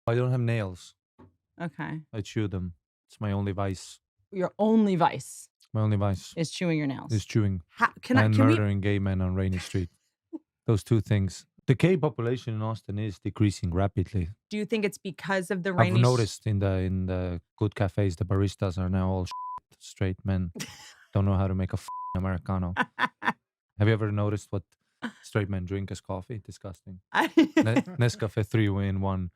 I don't have nails. Okay. I chew them. It's my only vice. Your only vice My only vice is chewing your nails. is chewing Can and we? murdering gay men on Rainy Street. Those two things. The gay population in Austin is decreasing rapidly. Do you think it's because of the I've rainy? noticed in the good cafes, the baristas are now all straight men. Don't know how to make a Americano. Have you ever noticed what straight men drink as coffee? Disgusting. Nescafe 3-in-1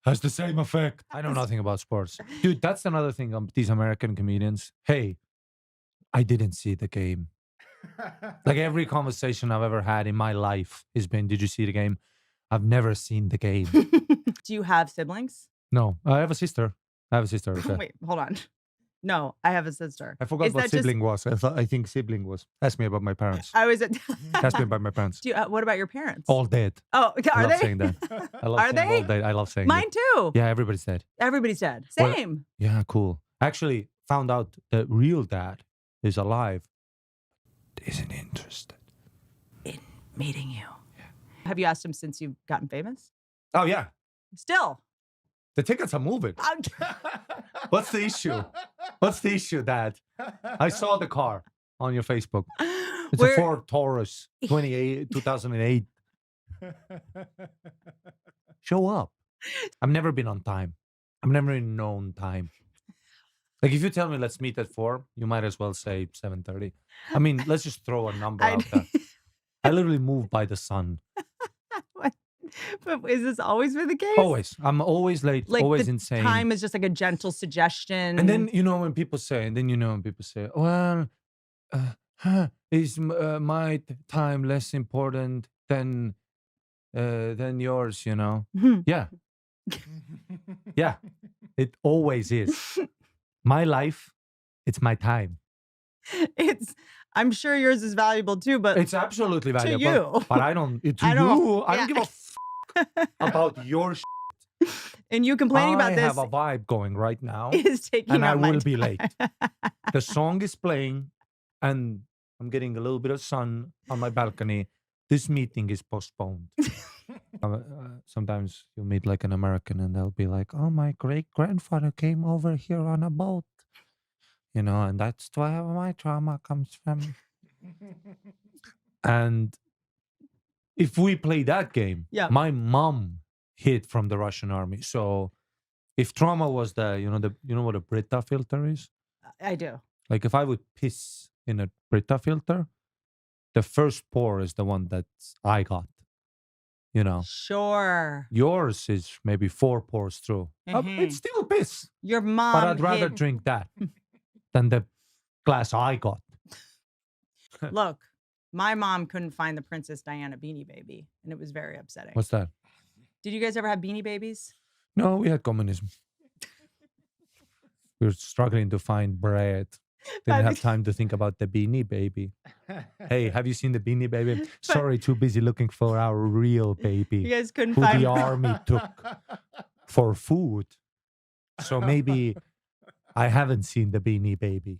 has the same effect. I know nothing about sports. Dude, that's another thing of these American comedians. Hey, I didn't see the game. Like every conversation I've ever had in my life has been, did you see the game? I've never seen the game. Do you have siblings? No, I have a sister. Okay. Wait, hold on. No, I have a sister. I forgot what sibling was. I think sibling was. Ask me about my parents. Ask me about my parents. What about your parents? All dead. Oh, I are love they? saying that. I love Are saying they? all dead. I love saying Mine too. Yeah, everybody's dead. Everybody's dead. Well, Same. yeah, cool. Actually, found out the real dad is alive. Isn't interested in meeting you. Yeah. Have you asked him since you've gotten famous? Oh yeah. Still. The tickets are moving. What's the issue? What's the issue, Dad? I saw the car on your Facebook. It's a Ford Taurus, 2008. Show up. I've never been on time. I've never been known time. Like if you tell me let's meet at 4, you might as well say 7:30. I mean, let's just throw a number out there. I literally move by the sun. But is this always been the case? Always. I'm always late, like always the insane. Time is just like a gentle suggestion. And then, when people say, well, is my time less important than yours, Yeah. Yeah. It always is. My life, it's my time. I'm sure yours is valuable too, but it's absolutely valuable. To you. But I don't give a about your And you complaining about this. I have a vibe going right now. Is taking and I my will time. be late. The song is playing and I'm getting a little bit of sun on my balcony. This meeting is postponed. Sometimes you'll meet like an American and they'll be like, oh, my great-grandfather came over here on a boat. And that's where my trauma comes from. And if we play that game, my mom hid from the Russian army. So if trauma was you know what a Brita filter is? I do. Like if I would piss in a Brita filter, the first pour is the one that I got. Sure. Yours is maybe 4 pours through. It's still piss. Your mom. But I'd rather drink that than the glass I got. Look, my mom couldn't find the Princess Diana Beanie Baby, and it was very upsetting. What's that? Did you guys ever have Beanie Babies? No, we had communism. We were struggling to find bread. Didn't have time to think about the Beanie Baby. Hey, have you seen the Beanie Baby? Sorry, too busy looking for our real baby. You guys couldn't who find the army took for food. So maybe I haven't seen the Beanie Baby.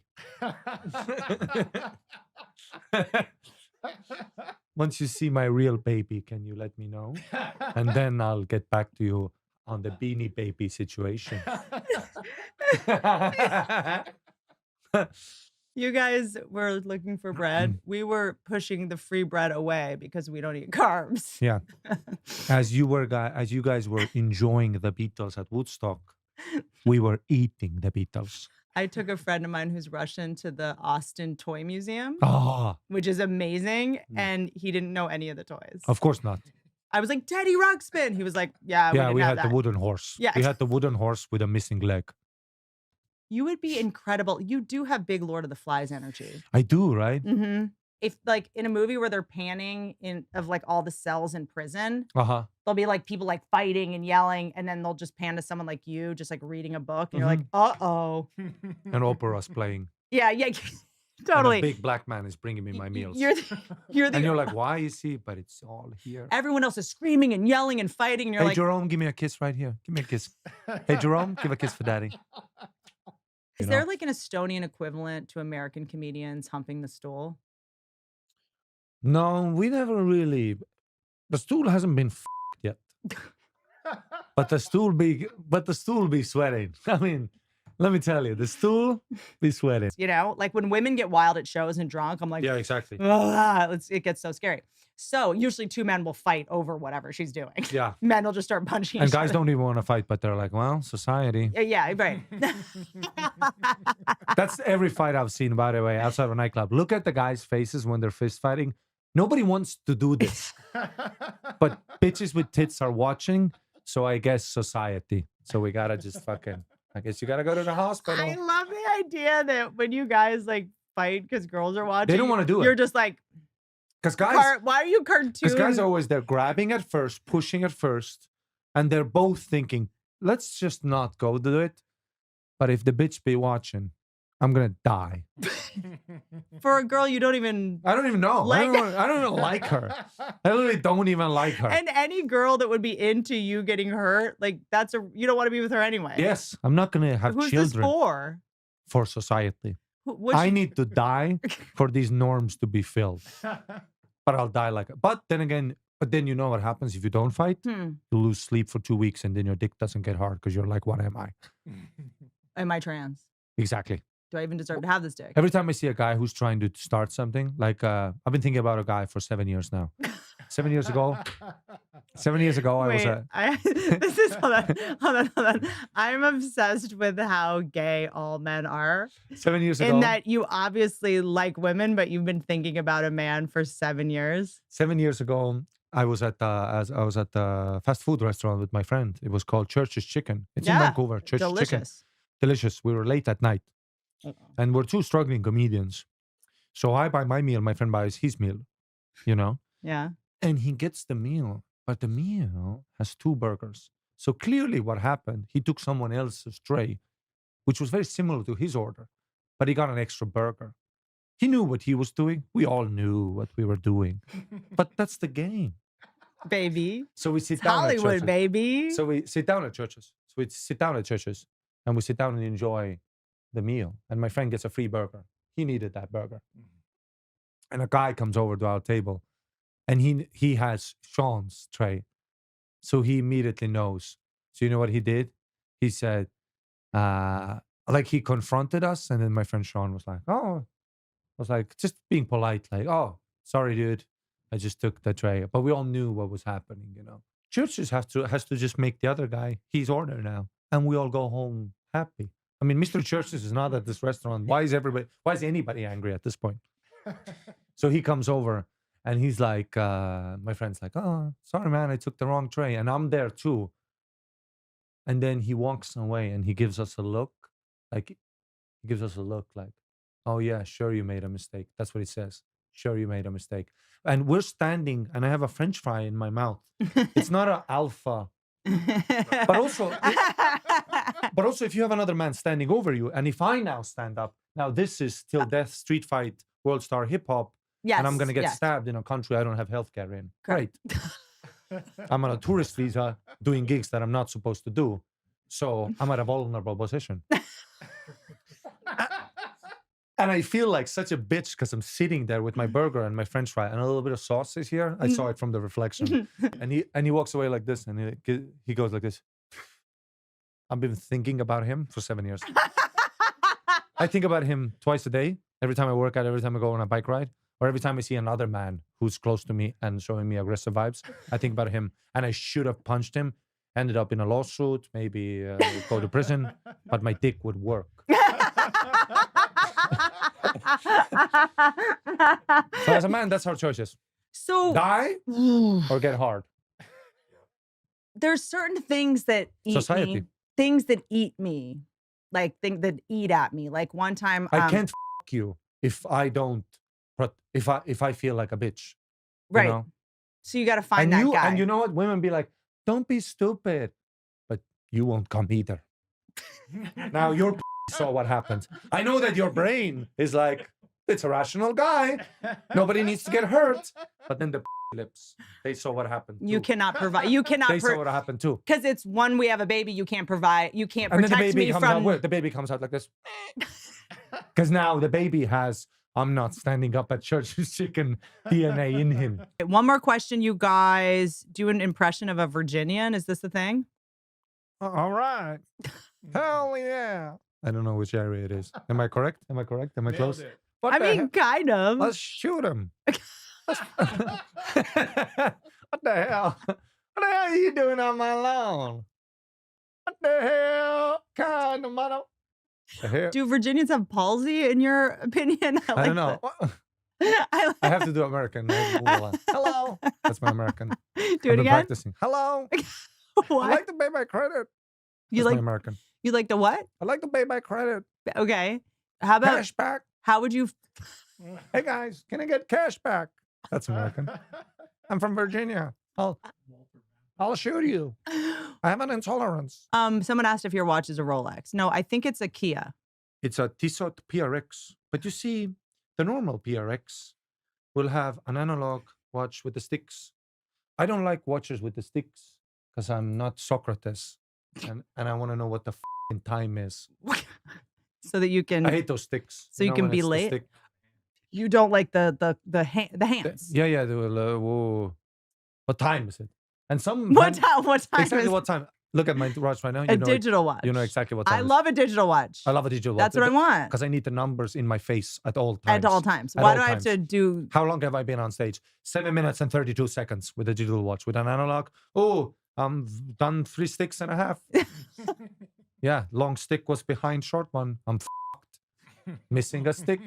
Once you see my real baby, can you let me know? And then I'll get back to you on the Beanie Baby situation. You guys were looking for bread. We were pushing the free bread away because we don't eat carbs. Yeah. As you guys were enjoying the Beatles at Woodstock, we were eating the Beatles. I took a friend of mine who's Russian to the Austin Toy Museum, which is amazing, and he didn't know any of the toys. Of course not. I was like, Teddy Ruxpin. He was like, yeah, we had the wooden horse. Yeah. We had the wooden horse with a missing leg. You would be incredible. You do have big Lord of the Flies energy. I do, right? Mm-hmm. If like in a movie where they're panning of like all the cells in prison, there'll be like people like fighting and yelling, and then they'll just pan to someone like you, just like reading a book, and you're like, uh-oh. And opera's playing. Yeah, totally. And a big black man is bringing me my meals. You're the and you're like, why is he? But it's all here. Everyone else is screaming and yelling and fighting, and you're like, Jerome, give me a kiss right here. Give me a kiss. Hey, Jerome, give a kiss for daddy. Is there like an Estonian equivalent to American comedians humping the stool? No, we never really. The stool hasn't been yet. but the stool be sweating. I mean, let me tell you, the stool be sweating. You know, like when women get wild at shows and drunk, I'm like, Yeah, exactly. It gets so scary. So usually two men will fight over whatever she's doing. Yeah. Men will just start punching And each guys other. don't even want to fight, but they're like, well, society. Yeah, right. That's every fight I've seen, by the way, outside of a nightclub. Look at the guys' faces when they're fist fighting. Nobody wants to do this. But bitches with tits are watching, so I guess society. So we gotta just fucking, I guess you gotta go to the hospital. I love the idea that when you guys like fight because girls are watching, They don't want to do it. You're just like, because guys, why are you cartoon? Because guys are always there grabbing at first, pushing at first, and they're both thinking, let's just not go do it. But if the bitch be watching, I'm gonna die. For a girl you don't even I don't even know. like. I don't even like her. I literally don't even like her. And any girl that would be into you getting hurt, like you don't want to be with her anyway. Yes, I'm not gonna have Who's children. This for? For society. I need to die for these norms to be filled. But I'll die like it. But then you know what happens if you don't fight? You lose sleep for 2 weeks and then your dick doesn't get hard because you're like, what am I? Am I trans? Exactly. Do I even deserve to have this dick? Every time I see a guy who's trying to start something, like I've been thinking about a guy for 7 years now. 7 years ago, Wait, hold on. I'm obsessed with how gay all men are. 7 years ago. In that you obviously like women, but you've been thinking about a man for 7 years. 7 years ago, I was at the fast food restaurant with my friend. It was called Church's Chicken. It's in Vancouver. Church's Chicken. Delicious. We were late at night. And we're two struggling comedians. So I buy my meal, my friend buys his meal, you know? Yeah. And he gets the meal, but the meal has 2 burgers. So clearly what happened, he took someone else's tray, which was very similar to his order, but he got an extra burger. He knew what he was doing. We all knew what we were doing. But that's the game. Baby. So we sit down Hollywood, at churches. baby. So we sit down at churches. And we sit down and enjoy the meal. And my friend gets a free burger. He needed that burger. And a guy comes over to our table and he has Sean's tray. So he immediately knows. So you know what he did? He said, like he confronted us. And then my friend Sean was like, just being polite, like, oh, sorry, dude. I just took the tray. But we all knew what was happening, you know. Churches has to just make the other guy his order now. And we all go home happy. I mean, Mr. Churches is not at this restaurant. Why is anybody angry at this point? So he comes over and he's like, my friend's like, oh, sorry, man, I took the wrong tray. And I'm there too. And then he walks away and he gives us a look like, oh yeah, sure you made a mistake. That's what he says. Sure you made a mistake. And we're standing and I have a French fry in my mouth. It's not an alpha. But also, if you have another man standing over you, and if I now stand up, now this is till death street fight world star hip hop, and I'm gonna get stabbed in a country I don't have healthcare in. Great. I'm on a tourist visa doing gigs that I'm not supposed to do, so I'm at a vulnerable position. And I feel like such a bitch because I'm sitting there with my burger and my French fry and a little bit of sauce is here. I saw it from the reflection. And he walks away like this and he goes like this. I've been thinking about him for 7 years. I think about him twice a day. Every time I work out, every time I go on a bike ride, or every time I see another man who's close to me and showing me aggressive vibes, I think about him. And I should have punched him, ended up in a lawsuit, maybe go to prison, but my dick would work. So as a man, that's our choices. So die or get hard. There's certain things that eat Society. me, things that eat me, like things that eat at me. Like one time, I can't f you if I don't. If I feel like a bitch, right? You know? So you got to find that guy. And you know what? Women be like, "Don't be stupid," but you won't come either. Now your saw what happened. I know that your brain is like, it's a rational guy. Nobody needs to get hurt. But then the lips, they saw what happened. You cannot provide. You cannot. They saw what happened too. Because it's one, we have a baby. You can't provide. You can't and protect then the baby me comes from. Out, the baby comes out like this. Because now the baby has, I'm not standing up at Church's Chicken DNA in him. One more question, you guys. Do an impression of a Virginian. Is this the thing? All right. Hell yeah. I don't know which area it is. Am I correct? Am I correct? Am I close? Nailed it. What I the mean, hell? kind of. Let's shoot him. What the hell? What the hell are you doing on my lawn? What the hell? Kind of mother. The hell? Do Virginians have palsy, in your opinion? I don't know. I have to do American. Hello. That's my American. Do I've it been again. practicing. Hello. What? I like to pay by credit. You That's like my American. You like the what? I like to pay by credit. Okay. How about Cash back. how would you? Hey guys, can I get cash back? That's American. I'm from Virginia. I'll shoot you. I have an intolerance. Someone asked if your watch is a Rolex. No, I think it's a Kia. It's a Tissot PRX. But you see, the normal PRX will have an analog watch with the sticks. I don't like watches with the sticks because I'm not Socrates. And I want to know what the time is. So that you can. I hate those sticks. So you can when be it's the late? stick. You don't like the hands. Yeah. They will, whoa. What time is it? And some What time? What time? exactly is what time? Look at my watch right now. a digital watch? You know exactly what time. I it is. love a digital watch. I love a digital watch. That's what I want. Because I need the numbers in my face at all times. At all times. At Why all do I have times. to do? How long have I been on stage? 7 minutes and 32 seconds with a digital watch. With an analog, oh, I'm done 3 sticks and a half. Yeah, long stick was behind short one. I'm fucked. Missing a stick.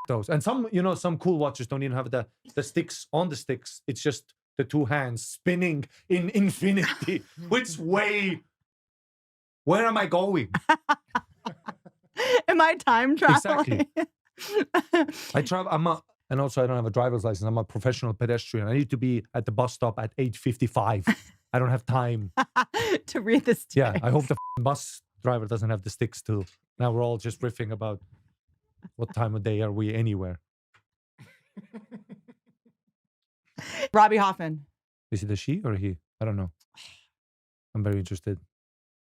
Those. And some cool watches don't even have the sticks on the sticks. It's just the two hands spinning in infinity. Which way? Where am I going? Am I time traveling? Exactly. I travel. And also I don't have a driver's license. I'm a professional pedestrian. I need to be at the bus stop at 8:55. I don't have time to read the sticks. Yeah, I hope the bus driver doesn't have the sticks too. Now we're all just riffing about what time of day are we anywhere. Robbie Hoffman. Is it a she or a he? I don't know. I'm very interested.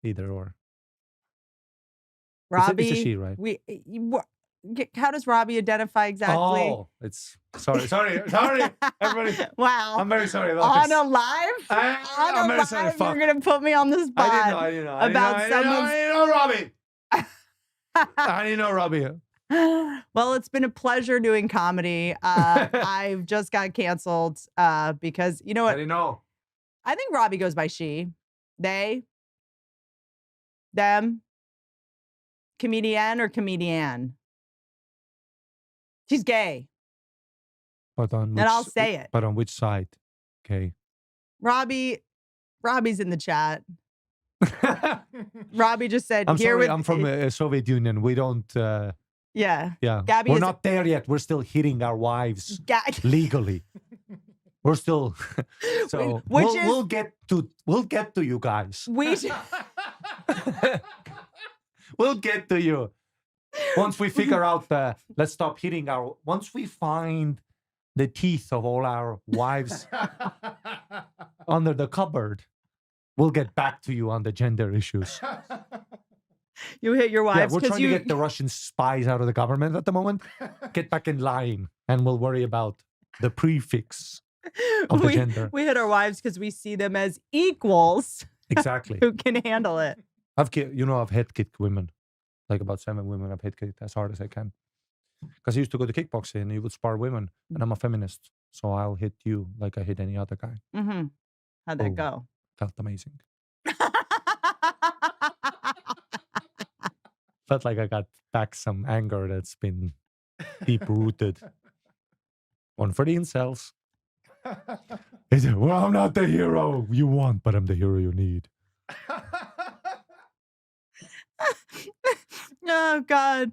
Either or. Robbie. It's a she, right? How does Robbie identify exactly? Oh, it's sorry, everybody. Wow. I'm very sorry about this. On a live? I'm very sorry. You're Fuck. gonna put me on the spot. I didn't know. About someone's. I didn't know Robbie. I didn't know Robbie. Well, it's been a pleasure doing comedy. I've just got canceled because you know what? I didn't know. I think Robbie goes by she, they, them, comedian or comedian. She's gay. But on which, And I'll say it. But on which side? Okay. Robbie's in the chat. Robbie just said, I'm here sorry, with I'm from Soviet Union. We don't. Yeah. Gabby we're not there yet. We're still hitting our wives legally. We're still. So we'll get to you guys. We'll get to you. Once we figure out let's stop hitting once we find the teeth of all our wives under the cupboard, we'll get back to you on the gender issues. You hit your wives. Yeah, we're trying to get the Russian spies out of the government at the moment. Get back in line and we'll worry about the prefix of the gender. We hit our wives because we see them as equals. Exactly. Who can handle it. I've head kicked women. Like about 7 women I've head kicked as hard as I can. Because I used to go to kickboxing and you would spar women. And I'm a feminist. So I'll hit you like I hit any other guy. Mm-hmm. How'd that go? Felt amazing. Felt like I got back some anger that's been deep-rooted. One for the incels. He said, well, I'm not the hero you want, but I'm the hero you need. Oh, God.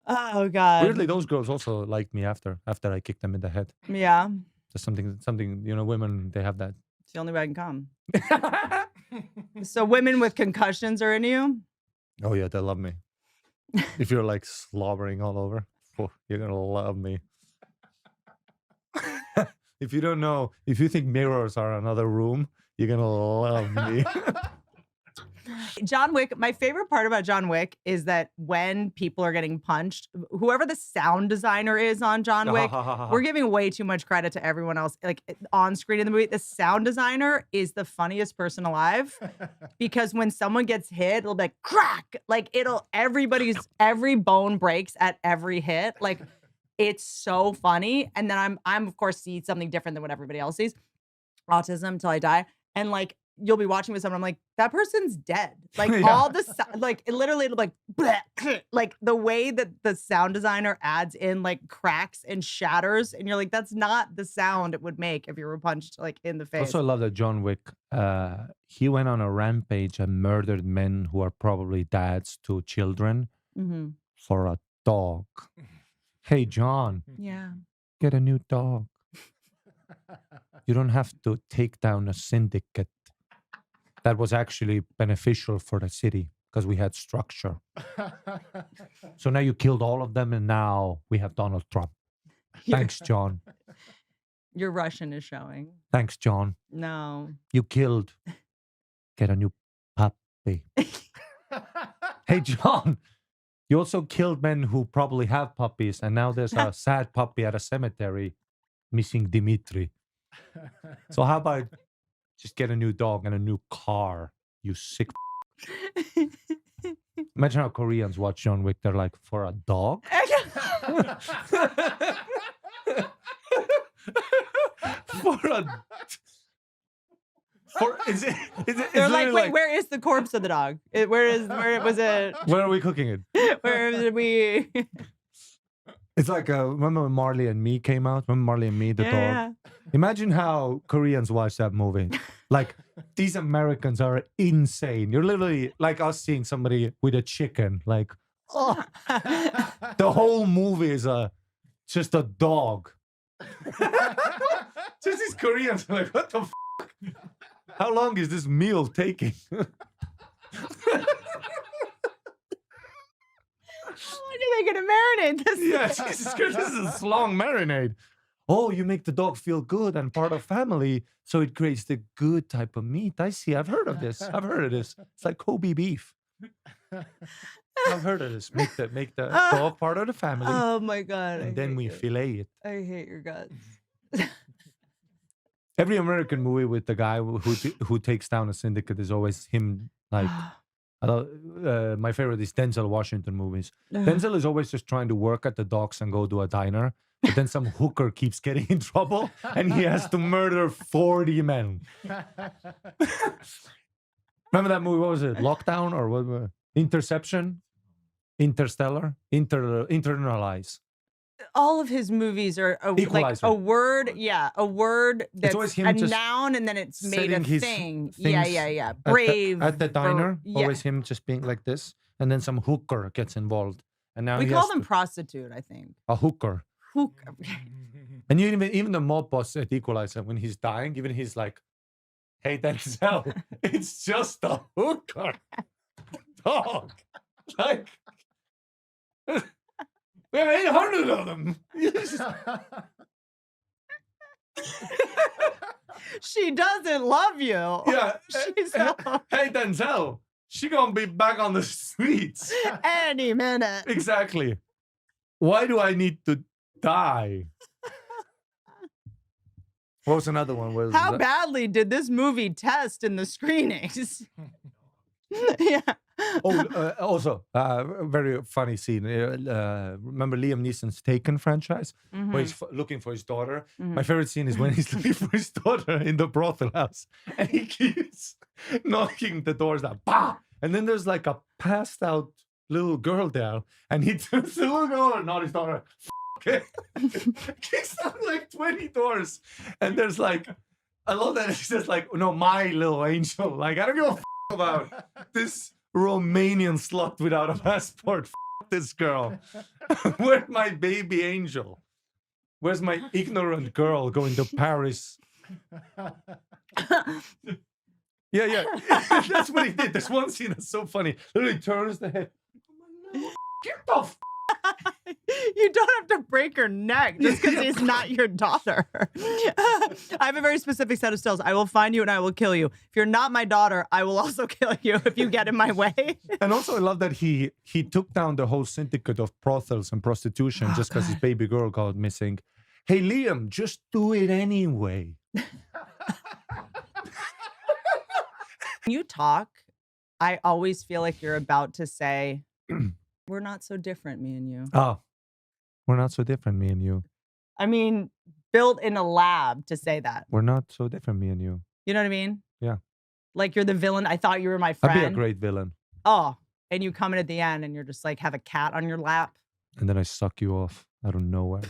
Oh, God. Weirdly, those girls also liked me after I kicked them in the head. Yeah. Just something, women, they have that. It's the only way I can come. So women with concussions are into you? Oh, yeah, they love me. If you're like slobbering all over, you're going to love me. If you don't know, if you think mirrors are another room, you're going to love me. John Wick, my favorite part about John Wick is that when people are getting punched, whoever the sound designer is on John Wick, we're giving way too much credit to everyone else. Like on screen in the movie, the sound designer is the funniest person alive because when someone gets hit, it'll be like crack. Like every bone breaks at every hit. Like it's so funny. And then I'm of course see something different than what everybody else sees. Autism till I die. And like you'll be watching with someone, I'm like, that person's dead. Like all the like it literally it'll be like like the way that the sound designer adds in like cracks and shatters, and you're like, that's not the sound it would make if you were punched like in the face. Also, I love that John Wick, he went on a rampage and murdered men who are probably dads to children for a dog. Hey, John. Yeah. Get a new dog. You don't have to take down a syndicate that was actually beneficial for the city because we had structure. So now you killed all of them and now we have Donald Trump. Thanks, John. Your Russian is showing. Thanks, John. No. You killed. Get a new puppy. Hey, John. You also killed men who probably have puppies, and now there's a sad puppy at a cemetery missing Dimitri. So how about just get a new dog and a new car, you sick. Imagine how Koreans watch John Wick. They're like, for a dog? They're like, wait, where is the corpse of the dog? Where was it? Where are we cooking it? Where did we? It's like, remember when Marley and Me came out? Remember Marley and Me, the dog? Yeah. Imagine how Koreans watch that movie. Like, these Americans are insane. You're literally like us seeing somebody with a chicken. Like, oh. The whole movie is just a dog. Just these Koreans are like, what the f***? How long is this meal taking? How long are they going to marinate this? Yeah, Jesus Christ, this is a long marinade. Oh, you make the dog feel good and part of family, so it creates the good type of meat. I see. I've heard of this. It's like Kobe beef. I've heard of this. Make the dog part of the family. Oh my God. And then we fillet it. I hate your guts. Every American movie with the guy who takes down a syndicate is always him. Like, my favorite is Denzel Washington movies. Denzel is always just trying to work at the docks and go to a diner. But then some hooker keeps getting in trouble and he has to murder 40 men. Remember that movie? What was it? Lockdown or what? Interception? Interstellar? Internalize. All of his movies are like a word. Yeah, a word that's a noun and then it's made a thing. Yeah. Brave. At the diner, always him just being like this. And then some hooker gets involved. And now we call them prostitute, I think. A hooker. And you even the mob boss at Equalizer, when he's dying, even he's like, hey, Denzel, it's just a hooker. Dog. Like, we have 800 of them. She doesn't love you. Yeah. Hey, Denzel, she gonna be back on the streets. Any minute. Exactly. Why do I need to die? What was another one? How badly did this movie test in the screenings? Yeah. Also, very funny scene. Remember Liam Neeson's Taken franchise, where he's looking for his daughter. My favorite scene is when he's looking for his daughter in the brothel house, and he keeps knocking the doors down. Bah! And then there's like a passed out little girl there, and he turns to look over, not his daughter. Kicks down like 20 doors, and there's like, I love that it's just like, no, my little angel. Like, I don't give a about this Romanian slut without a passport. This girl. Where's my baby angel? Where's my ignorant girl going to Paris? Yeah. That's what he did. There's one scene that's so funny. Literally turns the head. Get the You don't have to break her neck just because he's not your daughter. I have a very specific set of stills. I will find you and I will kill you. If you're not my daughter, I will also kill you if you get in my way. And also I love that he took down the whole syndicate of brothels and prostitution just because his baby girl got missing. Hey, Liam, just do it anyway. When you talk, I always feel like you're about to say, we're not so different, me and you. Oh, we're not so different, me and you. I mean, built in a lab to say that. We're not so different, me and you. You know what I mean? Yeah. Like you're the villain. I thought you were my friend. I'd be a great villain. Oh, and you come in at the end and you're just like, have a cat on your lap. And then I suck you off out of nowhere.